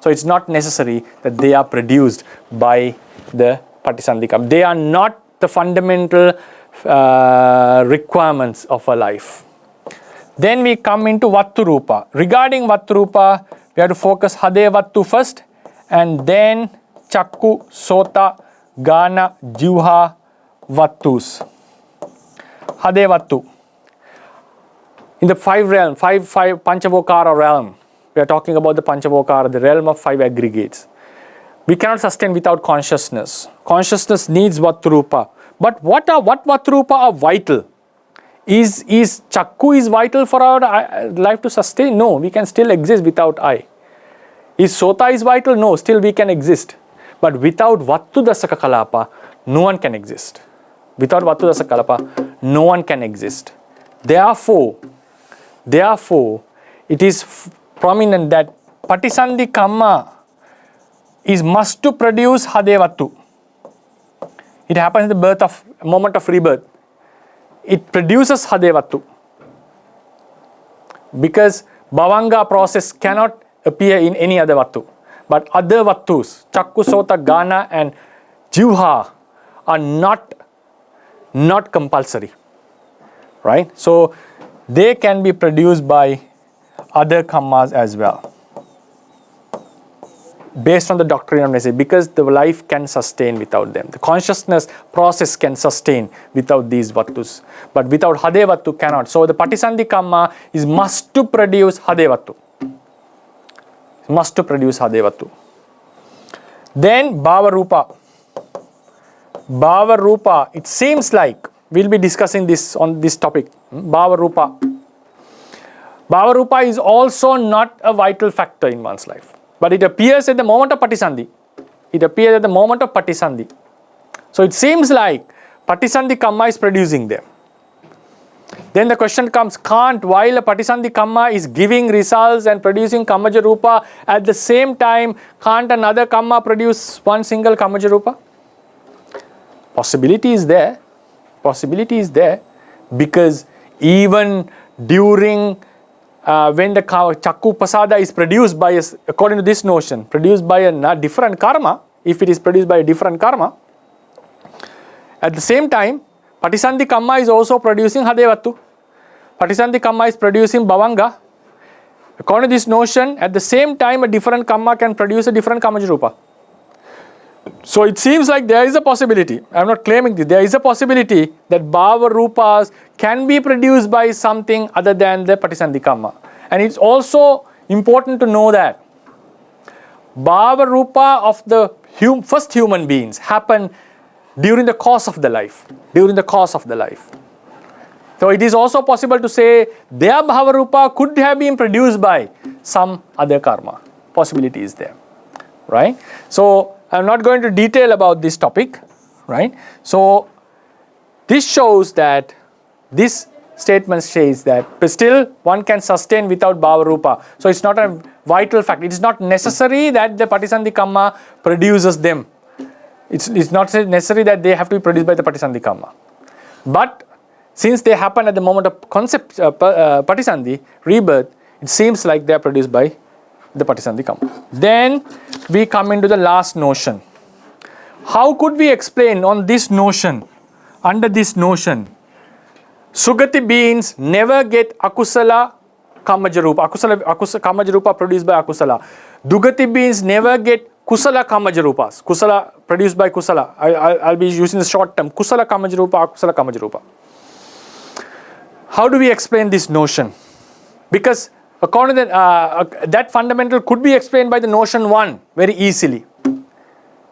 S2: So it's not necessary that they are produced by the patisandhi kamma. They are not the fundamental requirements of a life. Then we come into vattu rupa. Regarding vattu rupa, we have to focus hade vattu first, and then chakku, sota, gana, jivha vattus. Hade vattu. In the 5 realm, five Panchavokara realm, we are talking about the Panchavokara, the realm of 5 aggregates. We cannot sustain without consciousness. Consciousness needs vatturupa. But what vatturupa are vital? Is chakku is vital for our life to sustain? No, we can still exist without eye. Is sota is vital? No, still we can exist. But without vattu dasaka kalapa, no one can exist. Without vattu dasaka kalapa, no one can exist. Therefore, it is prominent that patisandhi kamma is must to produce hade vattu. It happens in the moment of rebirth. It produces hade vattu. Because bhavanga process cannot appear in any other vattu. But other vattus, chakku, sota, gana and jivha are not compulsory. Right? So they can be produced by other kammas as well, based on the doctrine of necessity, because the life can sustain without them. The consciousness process can sustain without these vattus, but without hade vattu cannot. So the patisandhi kamma is must to produce hade vattu. Must to produce hade vattu. Then bhava rupa. Bhava rupa, it seems like we'll be discussing this on this topic. Bhava rupa. Bhava rupa is also not a vital factor in one's life, but it appears at the moment of patisandhi. It appears at the moment of patisandhi. So it seems like patisandhi kamma is producing them. Then the question comes, while a patisandhi kamma is giving results and producing kammaja rupa, at the same time, can't another kamma produce one single kammaja rupa? Possibility is there. Possibility is there, because even during when the chakku pasada is produced by, according to this notion, produced by a different karma, if it is produced by a different karma, at the same time, patisandhi kamma is also producing hade vattu. Patisandhi kamma is producing bhavanga. According to this notion, at the same time, a different kamma can produce a different kammaja rupa. So it seems like there is a possibility, I am not claiming this, there is a possibility that bhava rupas can be produced by something other than the patisandhi kamma. And it's also important to know that bhava rupa of the first human beings happen during the course of the life. During the course of the life. So it is also possible to say their bhava rupa could have been produced by some other karma. Possibility is there. Right? So I am not going to detail about this topic, right? So this shows that, this statement says that but still one can sustain without bhava rupa. So it's not a vital fact. It is not necessary that the patisandhi kamma produces them. It's not necessary that they have to be produced by the patisandhi kamma. But since they happen at the moment of patisandhi, rebirth, It seems like they are produced by the Patisandhi Kamma. Then we come into the last notion. How could we explain on this notion, under this notion, Sugati beings never get akusala kamajarupa, kamajarupa produced by akusala. Dugati beings never get kusala kamajarupas, kusala produced by kusala. I'll be using the short term, kusala kamajarupa, akusala kamajarupa. How do we explain this notion? Because according to that fundamental could be explained by the notion 1 very easily.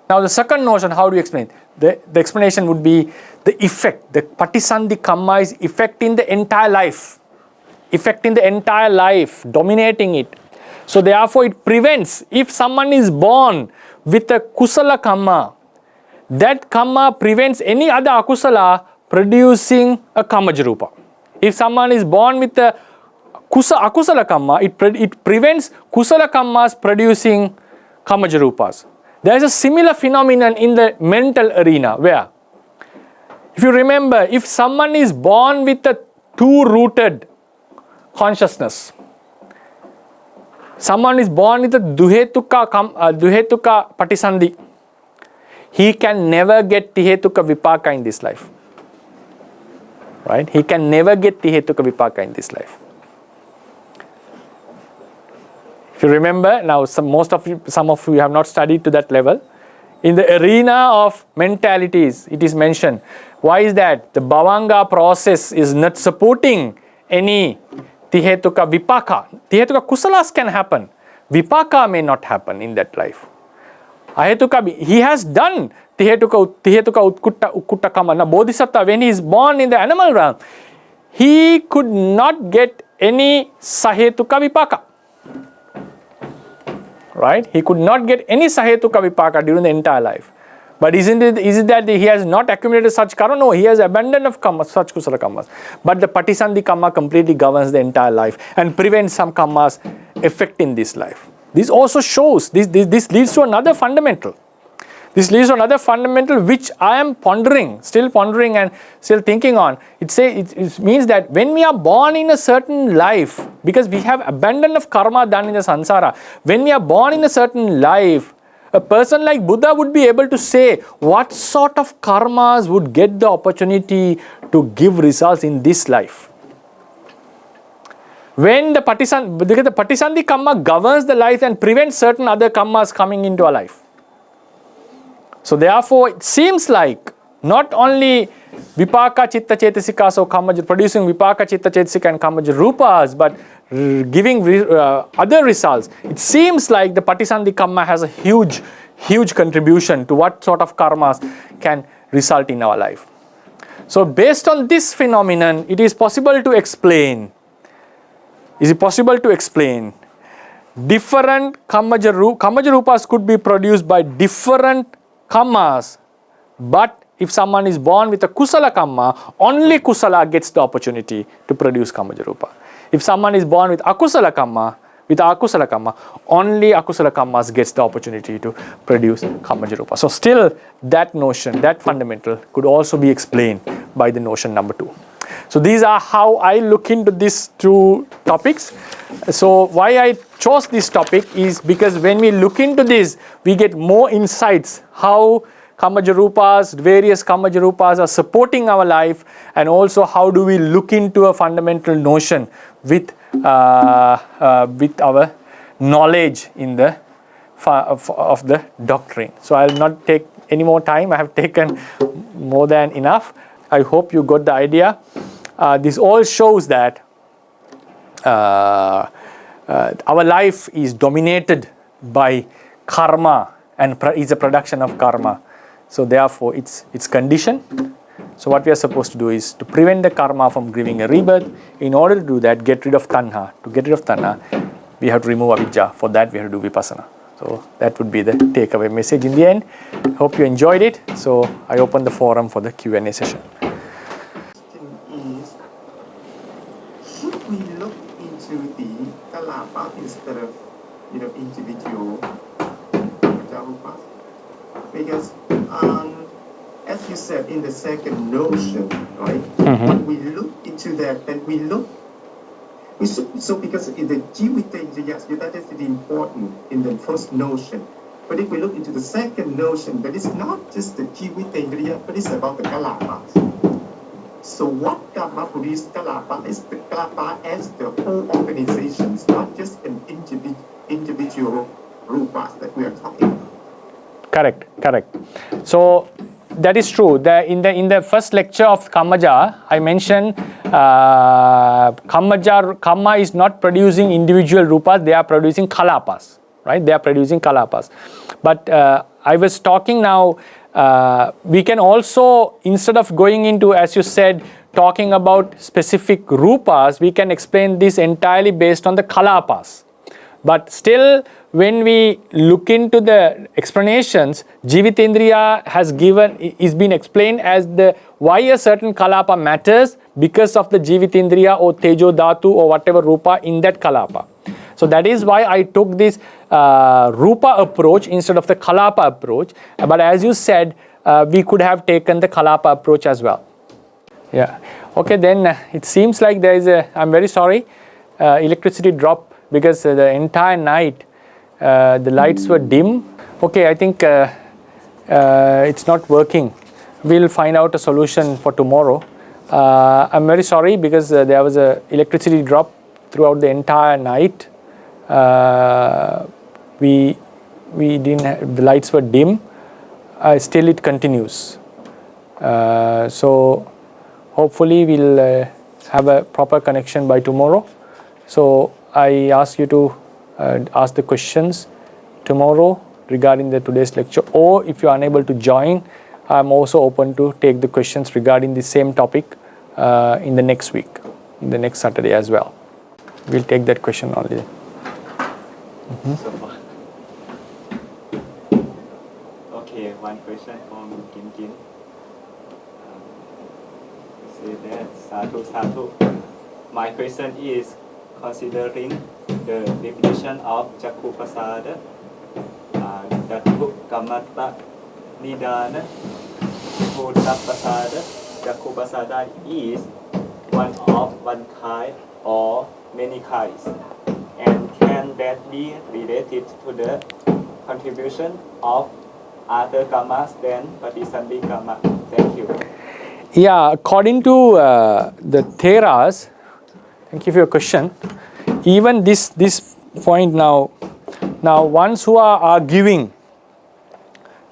S2: Now the second notion, how do you explain? The explanation would be the effect. The Patisandhi Kamma is affecting the entire life. Affecting the entire life, dominating it. So therefore it prevents, if someone is born with a Kusala Kamma, that Kamma prevents any other Akusala producing a Kamajarupa. If someone is born with a Akusala Kamma, it prevents Kusala Kammas producing Kamajarupas. There is a similar phenomenon in the mental arena where, if you remember, if someone is born with a two-rooted consciousness, someone is born with a duhetuka patisandhi, he can never get tihetuka vipaka in this life. Right? He can never get tihetuka vipaka in this life. If you remember, now some of you have not studied to that level. In the arena of mentalities, it is mentioned. Why is that? The bhavanga process is not supporting any tihetuka vipaka. Tihetuka kusalas can happen. Vipaka may not happen in that life. Ahetuka, he has done tihetuka ukkutta kama. Now Bodhisattva, when he is born in the animal realm, he could not get any sahetuka vipaka. Right? He could not get any sahetuka vipaka during the entire life. But is it that he has not accumulated such karma? No, he has abandoned of karma, such kusala karmas. But the Patisandhi Kamma completely governs the entire life and prevents some karmas affecting this life. This also shows, this leads to another fundamental. This leads to another fundamental which I am still pondering and still thinking on. It means that when we are born in a certain life, because we have abandon of karma done in the samsara, when we are born in a certain life, a person like Buddha would be able to say what sort of karmas would get the opportunity to give results in this life. When because the Patisandhi Kamma governs the life and prevents certain other karmas coming into our life. So therefore, it seems like not only vipaka chitta chetasika, so producing vipaka chitta chetasika and kamaja rupas, but giving other results. It seems like the Patisandhi Kamma has a huge contribution to what sort of karmas can result in our life. So based on this phenomenon, it is possible to explain. Different kamajarupas could be produced by different kammas, but if someone is born with a kusala kamma, only kusala gets the opportunity to produce kamajarupa. If someone is born with akusala kamma, only akusala kammas gets the opportunity to produce kamajarupa. So still that notion, that fundamental could also be explained by the notion number 2. So these are how I look into these two topics. So why I chose this topic is because when we look into this, we get more insights how various kamajarupas are supporting our life, and also how do we look into a fundamental notion with our knowledge in the of the doctrine. So I will not take any more time. I have taken more than enough. I hope you got the idea. This all shows that our life is dominated by karma and is a production of karma. So therefore it's conditioned. So what we are supposed to do is to prevent the karma from giving a rebirth. In order to do that, get rid of tanha. To get rid of tanha, we have to remove avidya. For that we have to do vipassana. So that would be the takeaway message in the end. Hope you enjoyed it. So I open the forum for the Q&A session.
S3: Should we look into the kalapa instead of individual Kamajarupas? Because as you said in the second notion, right? When we look into that, then we So because in the Jivitendriyas, that is important in the first notion. But if we look into the second notion, that is not just the Jivitendriya, but it's about the Kalapas. So what karma produces kalapa is the kalapa as the whole organization, not just an individual rupas that we are talking about.
S2: Correct. So that is true. In the first lecture of Kammaja, I mentioned Kamma is not producing individual rupas, they are producing kalapas, right? They are producing kalapas. But I was talking now, we can also, instead of going into, as you said, talking about specific rupas, we can explain this entirely based on the kalapas. But still, when we look into the explanations, Jivitendriya is been explained as the why a certain kalapa matters because of the Jivitendriya or Tejo Dhatu or whatever rupa in that kalapa. So that is why I took this Rūpa approach instead of the Kalapa approach. But as you said, we could have taken the Kalapa approach as well. Yeah. Okay, then it seems like there is I'm very sorry, electricity dropped because the entire night the lights were dim. Okay, I think it's not working. We'll find out a solution for tomorrow. I'm very sorry because there was a electricity drop throughout the entire night. We didn't have, the lights were dim. Still it continues. So hopefully we'll have a proper connection by tomorrow. So I ask you to ask the questions tomorrow regarding the today's lecture, or if you are unable to join, I'm also open to take the questions regarding the same topic in the next week, in the next Saturday as well. We'll take that question only.
S4: Okay, one question from Kim. Say that sadhu. My question is, considering the definition of Jakku Pasada, Jakku Kamata Nidana, Buddha Pasada, Jakku Pasada is one of one kind or many kinds, and can that be related to the contribution of other karmas than Patisandhi karma? Thank you.
S2: Yeah, according to the Theras, thank you for your question. Even this point now ones who are arguing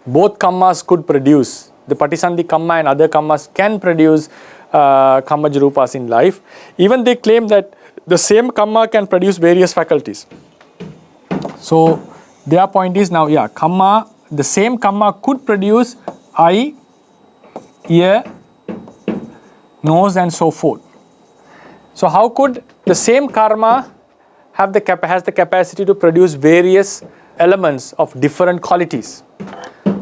S2: both karmas could produce, the Patisandhi karma and other karmas can produce karmaj rupas in life. Even they claim that the same karma can produce various faculties. So their point is now, karma, the same karma could produce eye, ear, nose and so forth. So how could the same karma has the capacity to produce various elements of different qualities?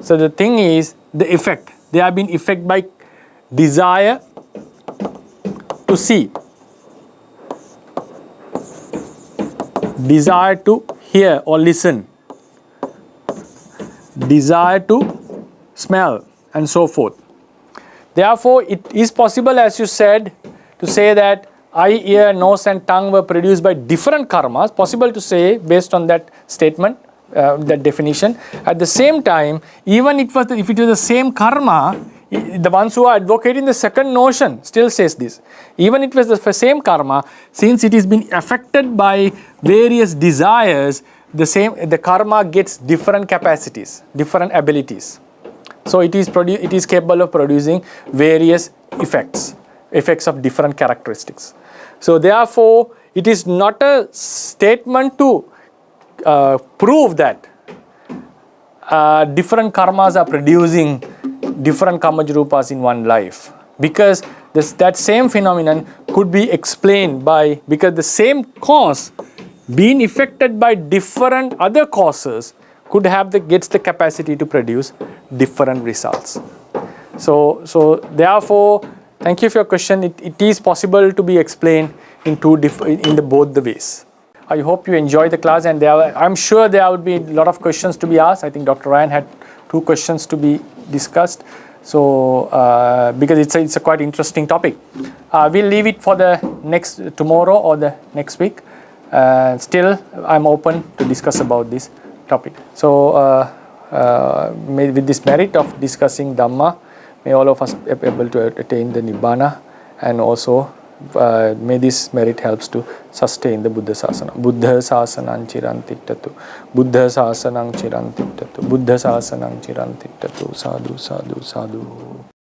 S2: So the thing is the effect. They have been affected by desire to see, desire to hear or listen, desire to smell and so forth. Therefore, it is possible, as you said, to say that eye, ear, nose and tongue were produced by different karmas. Possible to say based on that statement, that definition. At the same time, even if it was the same karma, the ones who are advocating the second notion still says this. Even if it was the same karma, since it has been affected by various desires, the karma gets different capacities, different abilities. So it is capable of producing various effects of different characteristics. So therefore, it is not a statement to prove that different karmas are producing different karmaj rupas in one life, because that same phenomenon could be explained by, because the same cause being affected by different other causes gets the capacity to produce different results. So therefore, thank you for your question. It is possible to be explained in both the ways. I hope you enjoy the class, and I'm sure there would be a lot of questions to be asked. I think Dr. Ryan had 2 questions to be discussed. So because it's a quite interesting topic. We'll leave it for the next tomorrow or the next week. Still, I'm open to discuss about this topic. So with this merit of discussing Dhamma, may all of us be able to attain the Nibbana, and also may this merit helps to sustain the Buddha Sasana. Buddha Sasanam Chirantittatu. Buddha Sasanam Chirantittatu. Buddha Sasanam Chirantittatu. Sadhu, sadhu, sadhu.